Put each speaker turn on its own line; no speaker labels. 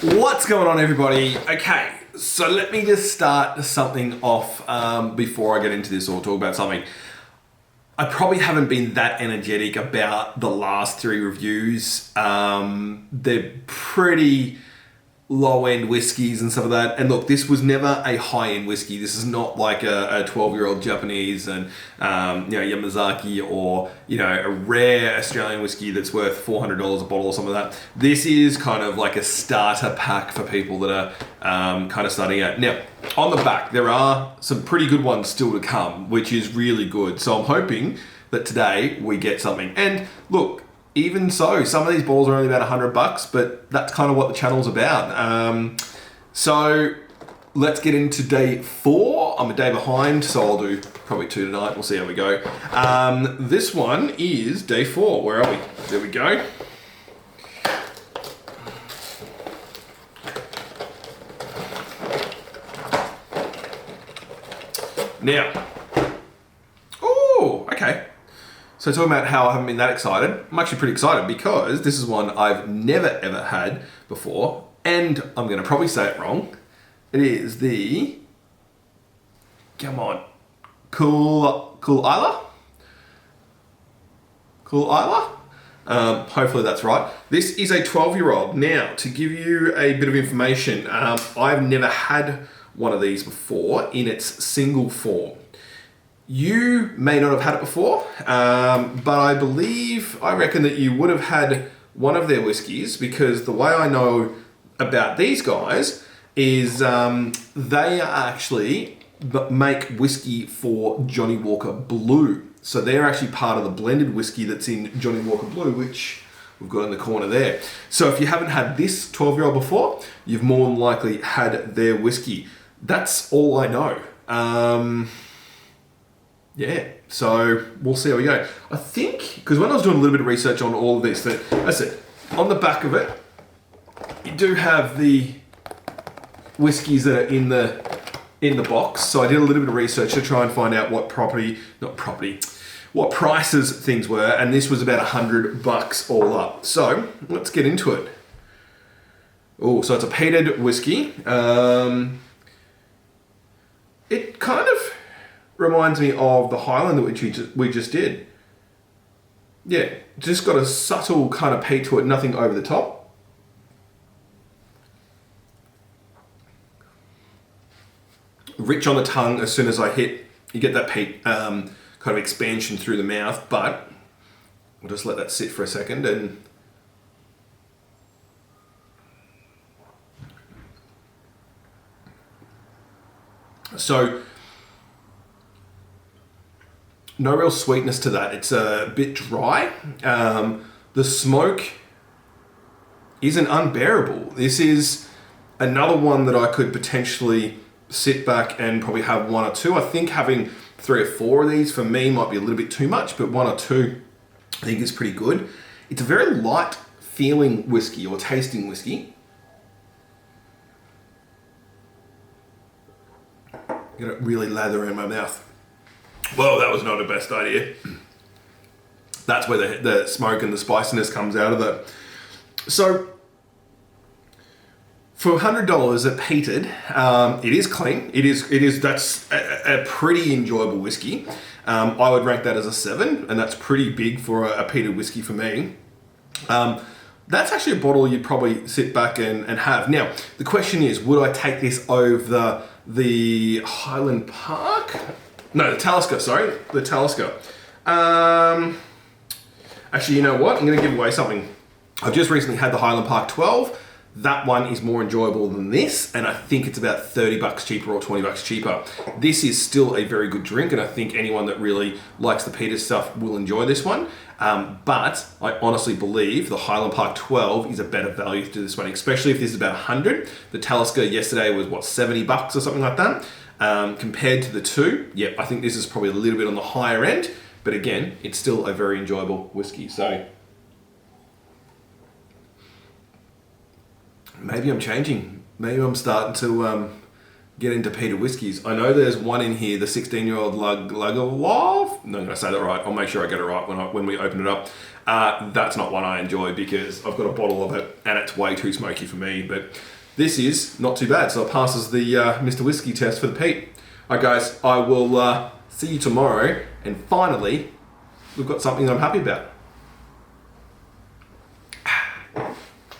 What's going on, everybody? Okay, so let me just start something off before I get into this or talk about something. I probably haven't been that energetic about the last three reviews. They're pretty low-end whiskies and stuff like that. And look, this was never a high-end whiskey. This is not like a 12-year-old Japanese and Yamazaki or a rare Australian whiskey that's worth $400 a bottle or something like that. This is kind of like a starter pack for people that are kind of starting out. Now, on the back, there are some pretty good ones still to come, which is really good. So I'm hoping that today we get something. And look, even so, some of these bottles are only about $100, but that's kind of what the channel's about. So let's get into day 4. I'm a day behind, so I'll do probably 2 tonight. We'll see how we go. This one is day 4. Where are we? There we go. Now, oh, okay. So talking about how I haven't been that excited, I'm actually pretty excited because this is one I've never ever had before, and I'm going to probably say it wrong. It is the, come on, Caol Ila? Caol Ila? Hopefully that's right. This is a 12-year-old. Now, to give you a bit of information, I've never had one of these before in its single form. You may not have had it before, but I reckon that you would have had one of their whiskies, because the way I know about these guys is they actually make whiskey for Johnnie Walker Blue. So they're actually part of the blended whiskey that's in Johnnie Walker Blue, which we've got in the corner there. So if you haven't had this 12-year-old before, you've more than likely had their whiskey. That's all I know. Yeah, so we'll see how we go. I think, because when I was doing a little bit of research on all of this, that's it. On the back of it, you do have the whiskies that are in the box. So I did a little bit of research to try and find out what prices things were, and this was about $100 all up. So let's get into it. Oh, so it's a peated whiskey. It kind of reminds me of the Highland that we just did. Yeah, just got a subtle kind of peat to it, nothing over the top. Rich on the tongue as soon as I hit, you get that peat kind of expansion through the mouth, but we'll just let that sit for a second. And so, no real sweetness to that. It's a bit dry. The smoke isn't unbearable. This is another one that I could potentially sit back and probably have 1 or 2. I think having 3 or 4 of these for me might be a little bit too much, but 1 or 2 I think is pretty good. It's a very light feeling whiskey or tasting whiskey. I'm gonna really lather in my mouth. Well, that was not the best idea. That's where the smoke and the spiciness comes out of it. So, for $100 at peated, it is clean. That's a pretty enjoyable whiskey. I would rank that as a 7, and that's pretty big for a peated whiskey for me. That's actually a bottle you'd probably sit back and have. Now, the question is, would I take this over the Highland Park? No, the Talisker, sorry. The Talisker. Actually, you know what? I'm going to give away something. I've just recently had the Highland Park 12. That one is more enjoyable than this, and I think it's about $30 cheaper or $20 cheaper. This is still a very good drink, and I think anyone that really likes the peated stuff will enjoy this one. But I honestly believe the Highland Park 12 is a better value to this one, especially if this is about 100. The Talisker yesterday was, what, $70 or something like that? Compared to the 2, yeah, I think this is probably a little bit on the higher end, but again, it's still a very enjoyable whiskey. So maybe I'm changing. Maybe I'm starting to get into peated whiskies. I know there's one in here, the 16-year-old Lagavulin. No, I'm going to say that right. I'll make sure I get it right when we open it up. That's not one I enjoy because I've got a bottle of it and it's way too smoky for me. But this is not too bad, so it passes the Mr. Whiskey test for the peat. Alright guys, I will see you tomorrow, and finally, we've got something that I'm happy about.